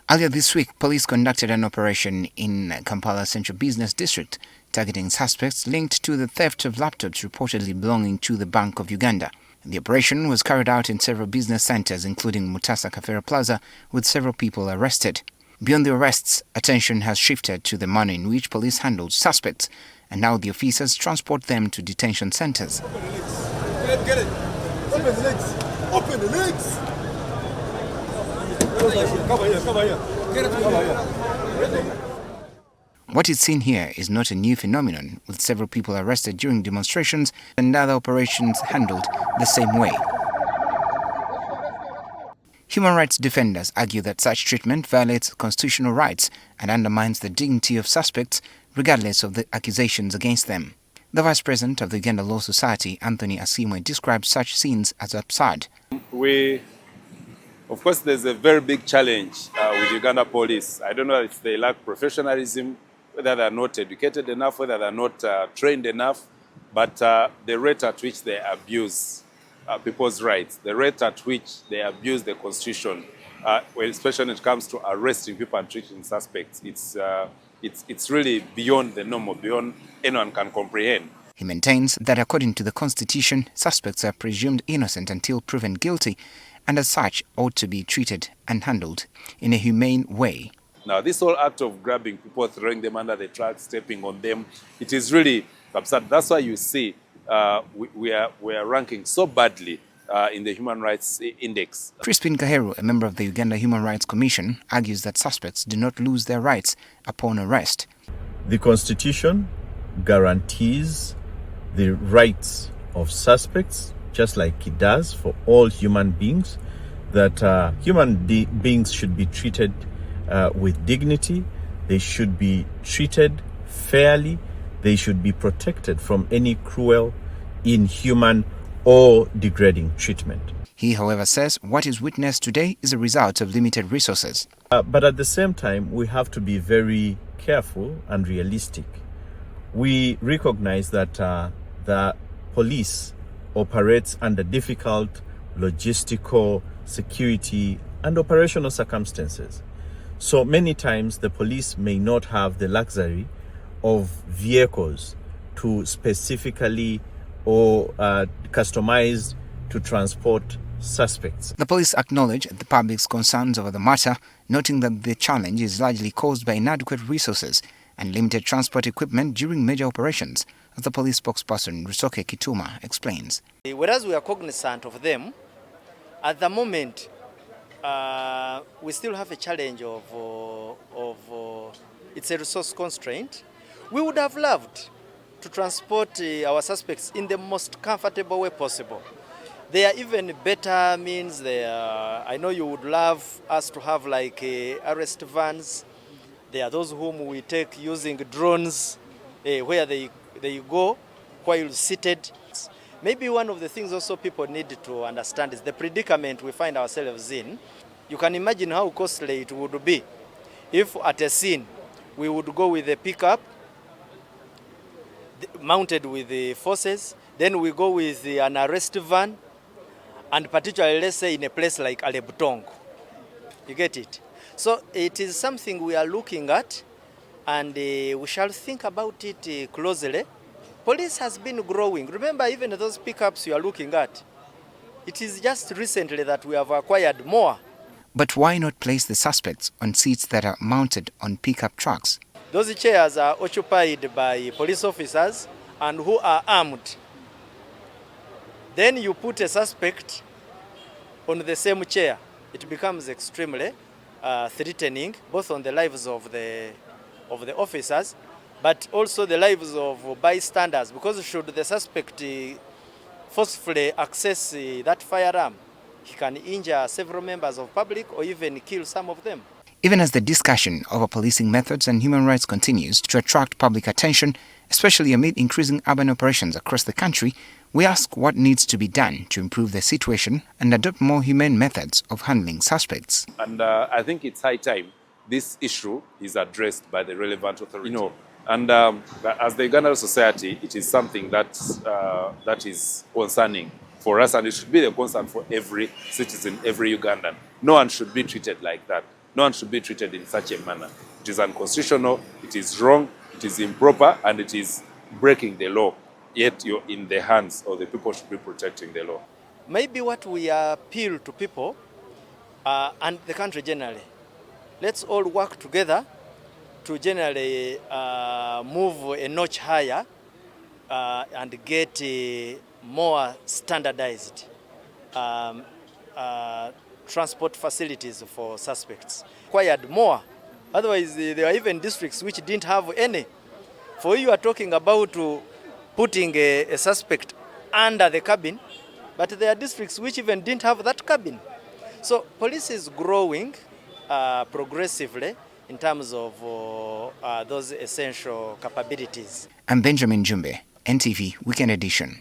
Earlier this week, police conducted an operation in Kampala Central Business District, targeting suspects linked to the theft of laptops reportedly belonging to the Bank of Uganda. The operation was carried out in several business centers, including Mutasa Kafera Plaza, with several people arrested. Beyond the arrests, attention has shifted to the manner in which police handled suspects, and now the officers transport them to detention centers. Open the legs. Get it. Open the legs. Open the legs. Come here. Get it. Come here. What is seen here is not a new phenomenon, with several people arrested during demonstrations and other operations handled the same way. Human rights defenders argue that such treatment violates constitutional rights and undermines the dignity of suspects, regardless of the accusations against them. The Vice President of the Uganda Law Society, Anthony Asimwe, describes such scenes as absurd. Of course, there's a very big challenge with Uganda police. I don't know if they lack professionalism, whether they're not educated enough, whether they're not trained enough, but the rate at which they abuse people's rights, the rate at which they abuse the Constitution, especially when it comes to arresting people and treating suspects, it's really beyond the normal, beyond anyone can comprehend. He maintains that according to the Constitution, suspects are presumed innocent until proven guilty, and as such ought to be treated and handled in a humane way. Now, this whole act of grabbing people, throwing them under the truck, stepping on them, it is really absurd. That's why you see we are ranking so badly in the Human Rights Index. Crispin Kaheru, a member of the Uganda Human Rights Commission, argues that suspects do not lose their rights upon arrest. The Constitution guarantees the rights of suspects, just like it does for all human beings, that human beings should be treated with dignity, they should be treated fairly, they should be protected from any cruel, inhuman, or degrading treatment. He, however, says what is witnessed today is a result of limited resources. But at the same time, we have to be very careful and realistic. We recognize that the police operates under difficult logistical, security, and operational circumstances. So many times the police may not have the luxury of vehicles to specifically or customized to transport suspects. The police acknowledge the public's concerns over the matter, noting that the challenge is largely caused by inadequate resources and limited transport equipment during major operations, as the police spokesperson Rusoke Kituma explains. Whereas we are cognizant of them, at the moment we still have a challenge of it's a resource constraint. We would have loved to transport our suspects in the most comfortable way possible. There are even better means there. I know you would love us to have like arrest vans. There are those whom we take using drones where they go while seated. Maybe one of the things also people need to understand is the predicament we find ourselves in. You can imagine how costly it would be if at a scene we would go with a pickup mounted with the forces, then we go with an arrest van, and particularly let's say in a place like Alebutong. You get it? So it is something we are looking at, and we shall think about it closely. Police has been growing. Remember, even those pickups you are looking at, it is just recently that we have acquired more. But why not place the suspects on seats that are mounted on pickup trucks? Those chairs are occupied by police officers and who are armed. Then you put a suspect on the same chair. It becomes extremely threatening, both on the lives of the officers, but also the lives of bystanders, because should the suspect forcefully access that firearm, he can injure several members of public or even kill some of them. Even as the discussion over policing methods and human rights continues to attract public attention, especially amid increasing urban operations across the country, we ask what needs to be done to improve the situation and adopt more humane methods of handling suspects. And I think it's high time this issue is addressed by the relevant authority. And as the Uganda Society, it is something that is concerning. for us, and it should be the concern for every citizen, every Ugandan. No one should be treated like that. No one should be treated in such a manner. It is unconstitutional, it is wrong, it is improper, and it is breaking the law. Yet you're in the hands of the people who should be protecting the law. Maybe what we appeal to people and the country generally, let's all work together to generally move a notch higher and get more standardized transport facilities for suspects. Required more. Otherwise, there are even districts which didn't have any. For you are talking about putting a suspect under the cabin, but there are districts which even didn't have that cabin. So police is growing progressively in terms of those essential capabilities. I'm Benjamin Jumbe, NTV Weekend Edition.